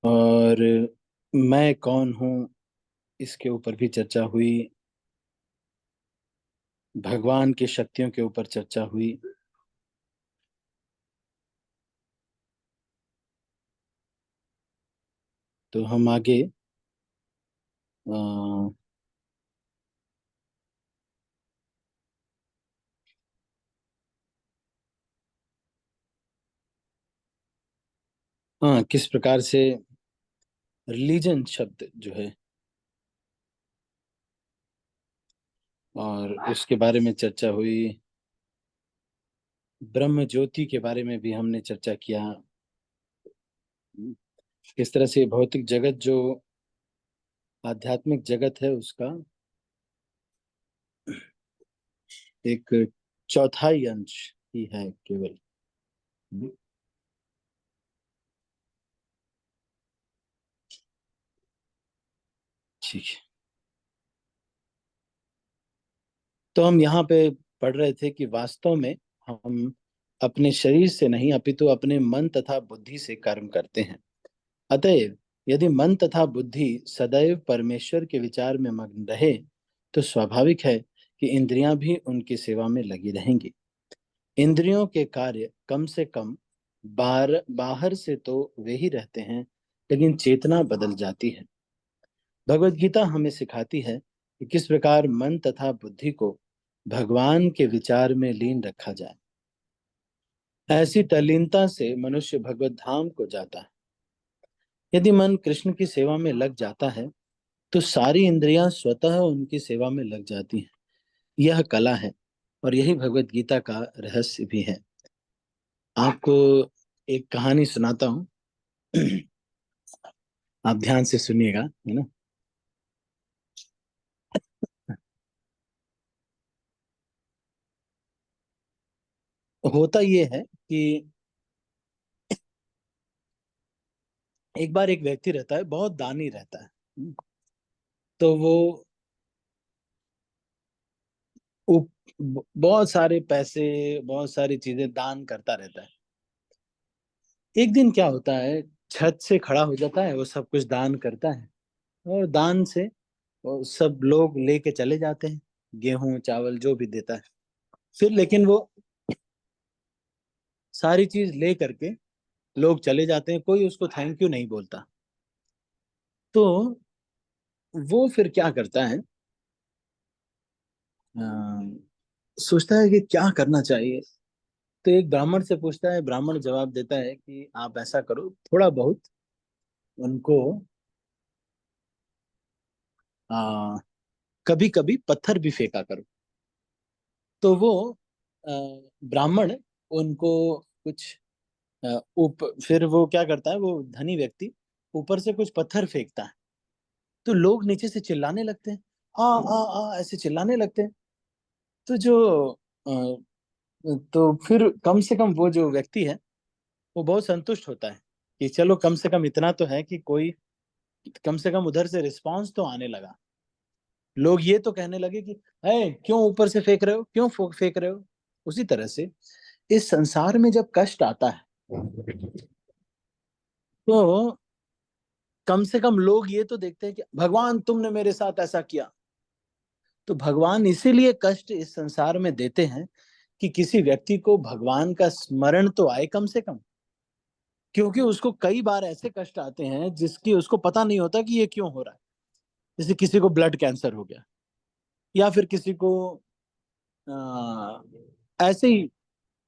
और मैं कौन हूँ, इसके ऊपर भी चर्चा हुई। भगवान की शक्तियों के ऊपर चर्चा हुई। तो हम आगे अ, हाँ, किस प्रकार से रिलीजन शब्द जो है, और उसके बारे में चर्चा हुई। ब्रह्म ज्योति के बारे में भी हमने चर्चा किया। किस तरह से भौतिक जगत जो आध्यात्मिक जगत है, उसका एक चौथाई अंश ही है केवल। ठीक है। तो हम यहाँ पे पढ़ रहे थे कि वास्तव में हम अपने शरीर से नहीं, अपितु अपने मन तथा बुद्धि से कर्म करते हैं। अतएव यदि मन तथा बुद्धि सदैव परमेश्वर के विचार में मग्न रहे, तो स्वाभाविक है कि इंद्रियां भी उनकी सेवा में लगी रहेंगी। इंद्रियों के कार्य कम से कम बाहर से तो वे ही रहते हैं, लेकिन चेतना बदल जाती है। भगवत गीता हमें सिखाती है कि किस प्रकार मन तथा बुद्धि को भगवान के विचार में लीन रखा जाए। ऐसी तल्लीनता से मनुष्य भगवत धाम को जाता है। यदि मन कृष्ण की सेवा में लग जाता है, तो सारी इंद्रियां स्वतः उनकी सेवा में लग जाती हैं। यह कला है, और यही भगवत गीता का रहस्य भी है। आपको एक कहानी सुनाता हूँ। आप ध्यान से सुनिएगा, है ना। होता ये है कि एक बार एक व्यक्ति रहता है, बहुत दानी रहता है। तो वो बहुत सारे पैसे, बहुत सारी चीजें दान करता रहता है। एक दिन क्या होता है, छत से खड़ा हो जाता है, वो सब कुछ दान करता है। और दान से वो सब लोग लेके चले जाते हैं, गेहूं चावल जो भी देता है। फिर लेकिन वो सारी चीज ले करके लोग चले जाते हैं, कोई उसको थैंक यू नहीं बोलता। तो वो फिर क्या करता है, अ, सोचता है कि क्या करना चाहिए। तो एक ब्राह्मण से पूछता है, ब्राह्मण जवाब देता है कि आप ऐसा करो, थोड़ा बहुत उनको आ, कभी कभी पत्थर भी फेंका करो। तो वो अ, ब्राह्मण उनको कुछ फिर वो क्या करता है, वो धनी व्यक्ति ऊपर से कुछ पत्थर फेंकता है। तो लोग नीचे से चिल्लाने लगते हैं, आ आ ऐसे चिल्लाने लगते हैं। तो जो तो फिर कम से कम वो जो व्यक्ति है, वो बहुत संतुष्ट होता है कि चलो कम से कम इतना तो है कि कोई कम से कम उधर से रिस्पांस तो आने लगा। लोग ये तो कहने लगे कि है क्यों ऊपर से फेंक रहे हो, क्यों फेंक रहे हो। उसी तरह से इस संसार में जब कष्ट आता है, तो कम से कम लोग ये तो देखते हैं कि भगवान तुमने मेरे साथ ऐसा किया। तो भगवान इसीलिए कष्ट इस संसार में देते हैं कि किसी व्यक्ति को भगवान का स्मरण तो आए कम से कम। क्योंकि उसको कई बार ऐसे कष्ट आते हैं जिसकी उसको पता नहीं होता कि ये क्यों हो रहा है। जैसे किसी को ब्लड कैंसर हो गया, या फिर किसी को आ, ऐसे ही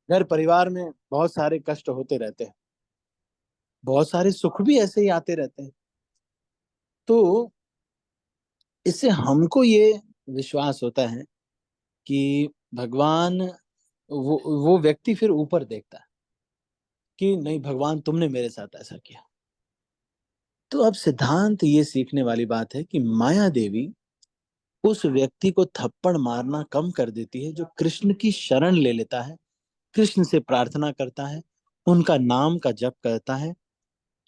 घर परिवार में बहुत सारे कष्ट होते रहते हैं, बहुत सारे सुख भी ऐसे ही आते रहते हैं। तो इससे हमको ये विश्वास होता है कि भगवान, वो व्यक्ति फिर ऊपर देखता है कि नहीं भगवान तुमने मेरे साथ ऐसा किया। तो अब सिद्धांत ये सीखने वाली बात है कि माया देवी उस व्यक्ति को थप्पड़ मारना कम कर देती है जो कृष्ण की शरण ले लेता है, कृष्ण से प्रार्थना करता है, उनका नाम का जप करता है।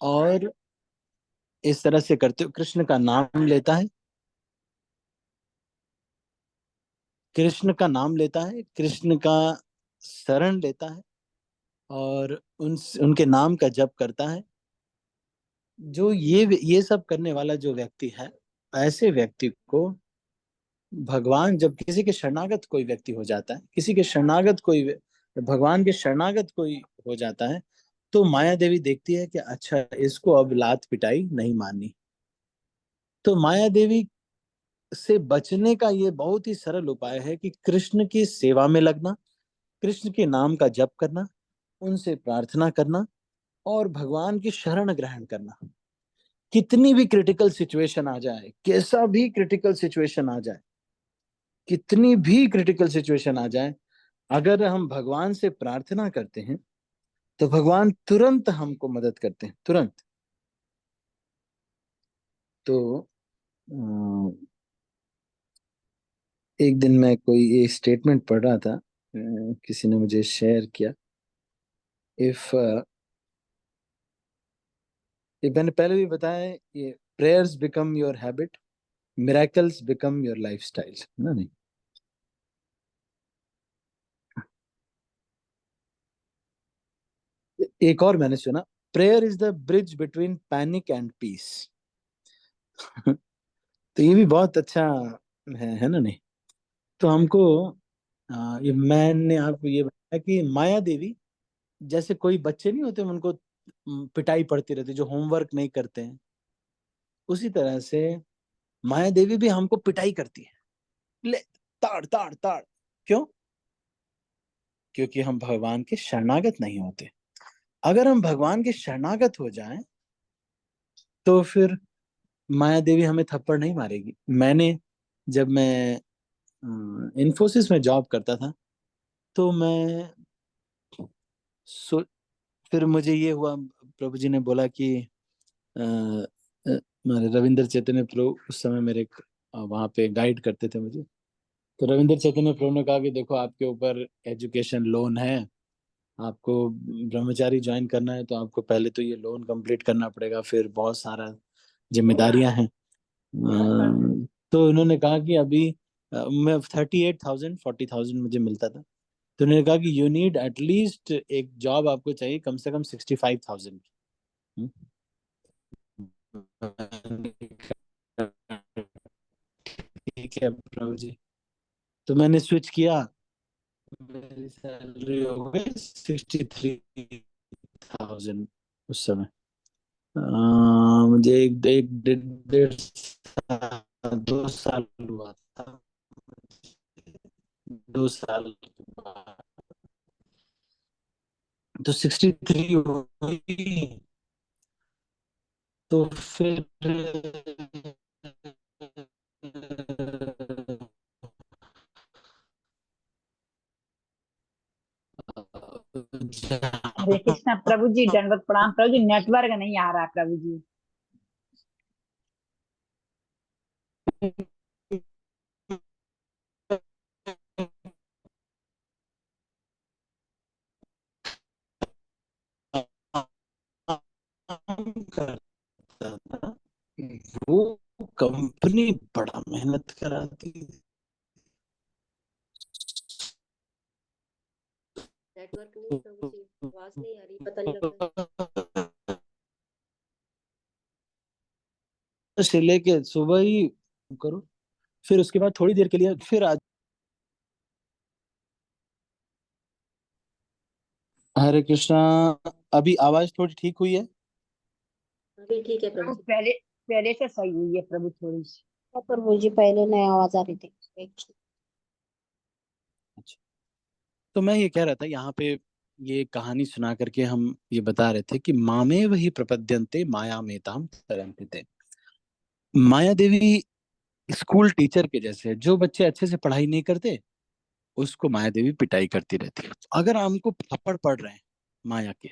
और इस तरह से करते हुए कृष्ण का नाम लेता है, कृष्ण का नाम लेता है, कृष्ण का शरण लेता है, और उनके नाम का जप करता है। जो ये सब करने वाला जो व्यक्ति है, ऐसे व्यक्ति को भगवान, जब किसी के शरणागत कोई व्यक्ति हो जाता है, किसी के शरणागत कोई, भगवान के शरणागत कोई हो जाता है, तो माया देवी देखती है कि अच्छा, इसको अब लात पिटाई नहीं मारनी। तो माया देवी से बचने का ये बहुत ही सरल उपाय है कि कृष्ण की सेवा में लगना, कृष्ण के नाम का जप करना, उनसे प्रार्थना करना और भगवान की शरण ग्रहण करना। कितनी भी क्रिटिकल सिचुएशन आ जाए, कैसा भी क्रिटिकल सिचुएशन आ जाए, कितनी भी क्रिटिकल सिचुएशन आ जाए, अगर हम भगवान से प्रार्थना करते हैं तो भगवान तुरंत हमको मदद करते हैं, तुरंत। तो एक दिन मैं कोई एक स्टेटमेंट पढ़ रहा था, किसी ने मुझे शेयर किया। इफ ये मैंने पहले भी बताया है, ये prayers become your habit, miracles become your lifestyle, ना? नहीं, एक और मैंने सुना, prayer is the bridge between panic and peace. तो ये भी बहुत अच्छा है ना? नहीं, तो हमको ये मैंने आपको ये बताया कि माया देवी, जैसे कोई बच्चे नहीं होते उनको पिटाई पड़ती रहती जो होमवर्क नहीं करते हैं, उसी तरह से माया देवी भी हमको पिटाई करती है। ले, ताड़ ताड़ ताड़। क्यों? क्योंकि हम भगवान के शरणागत नहीं होते। अगर हम भगवान के शरणागत हो जाएं तो फिर माया देवी हमें थप्पड़ नहीं मारेगी। जब मैं इन्फोसिस में जॉब करता था, तो सो, फिर मुझे ये हुआ, प्रभु जी ने बोला कि हमारे रविंद्र चैतन्य प्रभु उस समय मेरे वहाँ पे गाइड करते थे मुझे। तो रविंद्र चैतन्य प्रभु ने कहा कि देखो, आपके ऊपर एजुकेशन लोन है, आपको ब्रह्मचारी ज्वाइन करना है तो आपको पहले तो ये लोन कंप्लीट करना पड़ेगा, फिर बहुत सारा जिम्मेदारियां हैं। तो उन्होंने कहा कि अभी मैं 38,000 40,000 मुझे मिलता था। तो उन्होंने कहा कि यू नीड एटलीस्ट एक जॉब आपको चाहिए कम से कम 65,000 की। ठीक है प्रभु जी। तो मैंने स्विच किया, मेरी सैलरी हो गई 63,000 उस समय। मुझे एक एक डेढ़ डेढ़ साल 2 साल हुआ था, 2 साल के बाद तो 63 हुई। तो फिर हरे कृष्णा प्रभु जी, दंडवत प्रणाम प्रभु जी, नेटवर्क नहीं आ रहा प्रभु जी। करता था, वो कंपनी बड़ा मेहनत कराती। नेटवर्क नहीं है प्रभु जी, आवाज नहीं आ रही, पता नहीं लग रहा। से लेके सुबह ही करो, फिर उसके बाद थोड़ी देर के लिए फिर आज। हरे कृष्णा। अभी आवाज थोड़ी ठीक हुई है? अभी ठीक है प्रभु प्रभु जी। पहले पहले से सही हुई है प्रभु, थोड़ी सी। हाँ, प्रभु जी पहले नई आवाज आ रही थी। अच्छा, तो मैं ये कह रहा था यहाँ पे, ये कहानी सुना करके हम ये बता रहे थे कि मामे वही प्रपद्यन्ते माया मेताम तरन्ते। माया देवी स्कूल टीचर के जैसे है, जो बच्चे अच्छे से पढ़ाई नहीं करते उसको माया देवी पिटाई करती रहती है। अगर हमको थप्पड़ पड़ रहे हैं माया के,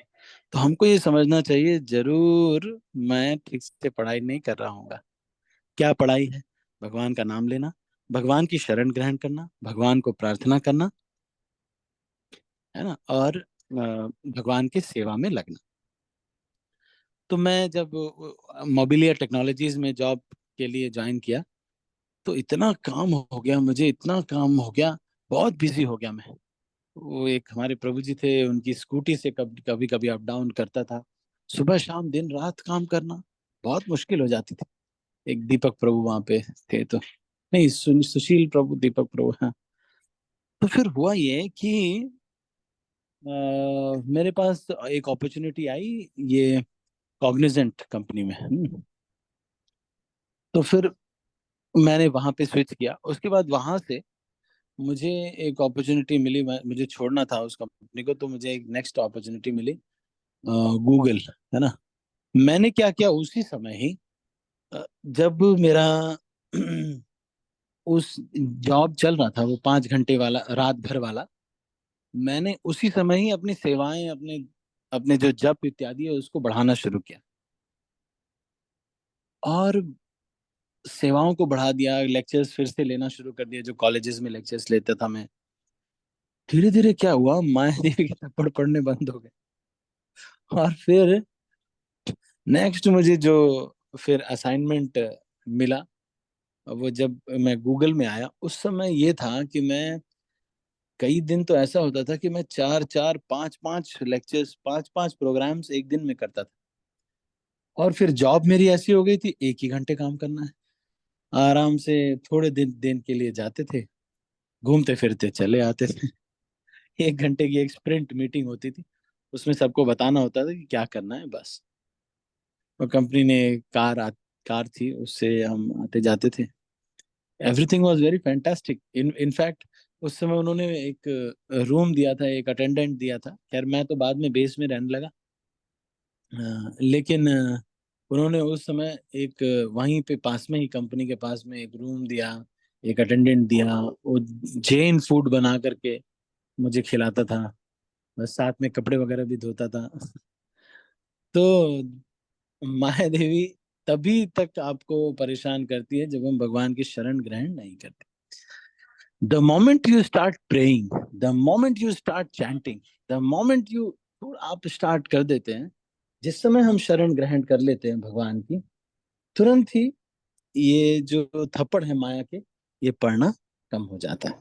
तो हमको ये समझना चाहिए, जरूर मैं ठीक से पढ़ाई नहीं कर रहा हूँ। क्या पढ़ाई है? भगवान का नाम लेना, भगवान की शरण ग्रहण करना, भगवान को प्रार्थना करना, है ना, और भगवान की सेवा में लगना। तो मैं जब मोबिलिया टेक्नोलॉजीज में जॉब के लिए ज्वाइन किया, तो इतना काम हो गया मुझे, इतना काम हो गया, बहुत बिजी हो गया मैं। वो एक हमारे प्रभु जी थे, उनकी स्कूटी से कभी कभी कभी अप डाउन करता था, सुबह शाम दिन रात काम करना। बहुत मुश्किल हो जाती थी। एक दीपक प्रभु वहां पे थे, तो नहीं, सुशील प्रभु, दीपक प्रभु, हाँ। तो फिर हुआ ये कि मेरे पास एक अपॉर्चुनिटी आई, ये कॉग्निजेंट कंपनी में। तो फिर मैंने वहां पे स्विच किया। उसके बाद वहां से मुझे एक अपॉर्चुनिटी मिली, मुझे छोड़ना था उस कंपनी को, तो मुझे एक नेक्स्ट अपॉर्चुनिटी मिली गूगल, है ना। मैंने क्या किया उसी समय ही, जब मेरा उस जॉब चल रहा था वो 5 घंटे वाला, रात भर वाला, मैंने उसी समय ही अपनी सेवाएं, अपने अपने जो जप इत्यादि है उसको बढ़ाना शुरू किया, और सेवाओं को बढ़ा दिया। लेक्चर्स फिर से लेना शुरू कर दिया, जो कॉलेजेस में लेक्चर्स लेता था मैं। धीरे धीरे क्या हुआ, माया देवी के थप्पड़ पड़ने बंद हो गए। और फिर नेक्स्ट मुझे जो फिर असाइनमेंट मिला, वो जब मैं गूगल में आया, उस समय ये था कि मैं कई दिन तो ऐसा होता था कि मैं चार चार पांच पांच लेक्चर्स, पांच पांच प्रोग्राम्स एक दिन में करता था। और फिर जॉब मेरी ऐसी हो गई थी, 1 ही घंटे काम करना है, आराम से थोड़े दिन दिन के लिए जाते थे, घूमते फिरते चले आते थे। 1 घंटे की एक स्प्रिंट मीटिंग होती थी, उसमें सबको बताना होता था कि क्या करना है, बस। और कंपनी ने कार थी, उससे हम आते जाते थे। Everything was very fantastic. In fact उस समय उन्होंने एक रूम दिया था, एक अटेंडेंट दिया था। खैर मैं तो बाद में बेस में रहने लगा, लेकिन उन्होंने उस समय एक वहीं पे पास में ही, कंपनी के पास में एक रूम दिया, एक अटेंडेंट दिया। वो जैन फूड बना करके मुझे खिलाता था, बस साथ में कपड़े वगैरह भी धोता था। तो माया देवी तभी तक आपको परेशान करती है जब हम भगवान की शरण ग्रहण नहीं करते। The moment you start praying, the moment you start chanting, the moment you, आप स्टार्ट कर देते हैं, जिस समय हम शरण ग्रहण कर लेते हैं भगवान की, तुरंत ही ये जो थप्पड़ है माया के, ये पड़ना कम हो जाता है।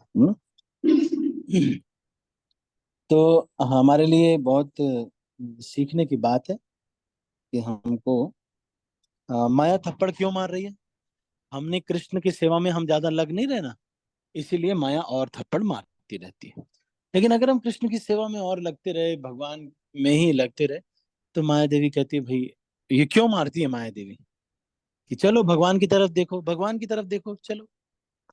तो हमारे लिए बहुत सीखने की बात है कि हमको माया थप्पड़ क्यों मार रही है। हमने कृष्ण की सेवा में हम ज्यादा लग नहीं रहना, इसीलिए माया और थप्पड़ मारती रहती है। लेकिन अगर हम कृष्ण की सेवा में और लगते रहे, भगवान में ही लगते रहे, तो माया देवी कहती है, भाई ये क्यों मारती है माया देवी, कि चलो भगवान की तरफ देखो, भगवान की तरफ देखो, चलो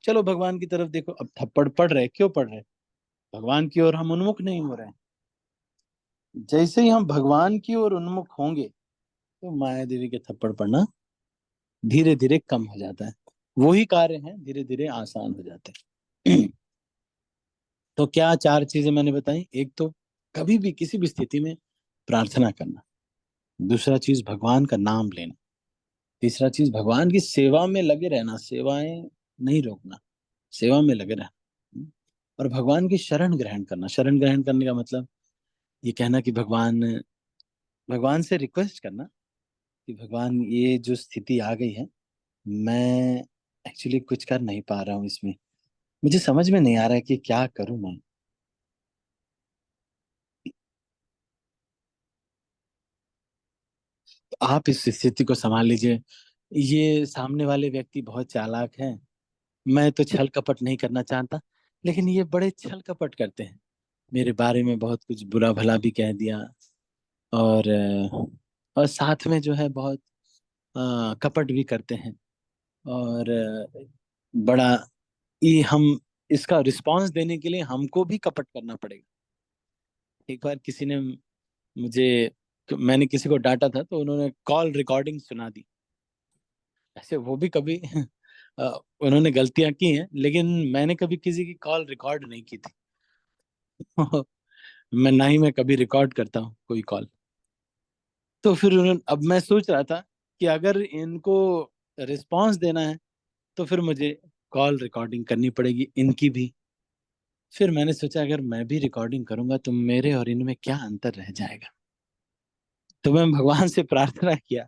चलो भगवान की तरफ देखो। अब थप्पड़ पड़ रहे, क्यों पड़ रहे, भगवान की ओर हम उन्मुख नहीं हो रहे हैं। जैसे ही हम भगवान की ओर उन्मुख होंगे, तो माया देवी के थप्पड़ पड़ना धीरे धीरे कम हो जाता है। वही कार्य है धीरे धीरे आसान हो जाते हैं। तो क्या 4 चीजें मैंने बताई? एक तो कभी भी किसी भी स्थिति में प्रार्थना करना। दूसरा चीज भगवान का नाम लेना। तीसरा चीज भगवान की सेवा में लगे रहना, सेवाएं नहीं रोकना, सेवा में लगे रहना। और भगवान की शरण ग्रहण करना। शरण ग्रहण करने का मतलब ये कहना कि भगवान, भगवान से रिक्वेस्ट करना कि भगवान ये जो स्थिति आ गई है, मैं एक्चुअली कुछ कर नहीं पा रहा हूँ इसमें, मुझे समझ में नहीं आ रहा है कि क्या करूं मैं। तो आप इस स्थिति को संभाल लीजिए। ये सामने वाले व्यक्ति बहुत चालाक हैं, मैं तो छल कपट नहीं करना चाहता, लेकिन ये बड़े छल कपट करते हैं, मेरे बारे में बहुत कुछ बुरा भला भी कह दिया। और और साथ में जो है बहुत कपट भी करते हैं। और बड़ा ये हम, इसका रिस्पांस देने के लिए हमको भी कपट करना पड़ेगा। एक बार किसी ने मुझे, मैंने किसी को डांटा था, तो उन्होंने कॉल रिकॉर्डिंग सुना दी। ऐसे वो भी कभी अ, उन्होंने गलतियां की हैं, लेकिन मैंने कभी किसी की कॉल रिकॉर्ड नहीं की थी। मैं ना ही मैं कभी रिकॉर्ड करता हूँ कोई कॉल। तो फिर उन्होंने, अब मैं सोच रहा था कि अगर इनको रिस्पांस देना है, तो फिर मुझे कॉल रिकॉर्डिंग करनी पड़ेगी इनकी भी। फिर मैंने सोचा अगर मैं भी रिकॉर्डिंग करूंगा तो मेरे और इनमें क्या अंतर रह जाएगा। तो मैं भगवान से प्रार्थना किया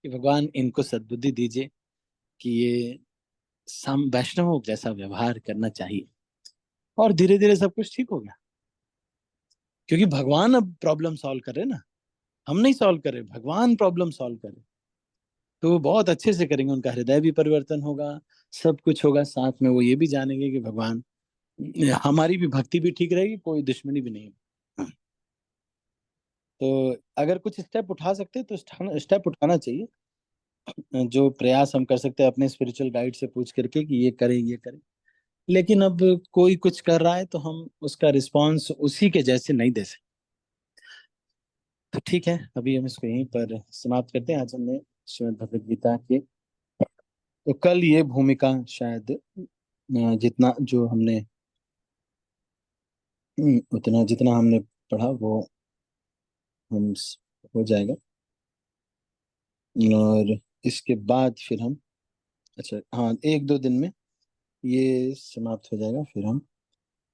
कि भगवान इनको सद्बुद्धि दीजिए कि ये सम वैष्णवों जैसा व्यवहार करना चाहिए। और धीरे धीरे सब कुछ ठीक हो गया, क्योंकि भगवान अब प्रॉब्लम सॉल्व कर रहे हैं ना, हम नहीं सॉल्व कर रहे, भगवान प्रॉब्लम सॉल्व कर रहे। तो वो बहुत अच्छे से करेंगे, उनका हृदय भी परिवर्तन होगा, सब कुछ होगा। साथ में वो ये भी जानेंगे कि भगवान, हमारी भी भक्ति भी ठीक रहेगी, कोई दुश्मनी भी नहीं। तो अगर कुछ स्टेप उठा सकते हैं तो स्टेप उठाना चाहिए। जो प्रयास हम कर सकते हैं अपने स्पिरिचुअल गाइड से पूछ करके कि ये करें ये करें। लेकिन अब कोई कुछ कर रहा है तो हम उसका रिस्पांस उसी के जैसे नहीं दे सकते। तो ठीक है, अभी हम इसको यहीं पर समाप्त करते हैं। आज हमने श्रीमद् भगवद गीता के, तो कल ये भूमिका शायद जितना जो हमने उतना जितना हमने पढ़ा वो हम हो जाएगा। और इसके बाद फिर हम, अच्छा हाँ, एक दो दिन में ये समाप्त हो जाएगा, फिर हम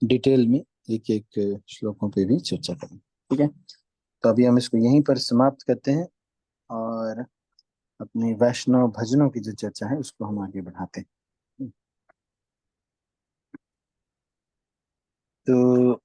डिटेल में एक एक श्लोकों पे भी चर्चा करेंगे। ठीक है, तो अभी हम इसको यहीं पर समाप्त करते हैं और अपनी वैष्णव भजनों की जो चर्चा है उसको हम आगे बढ़ाते हैं। तो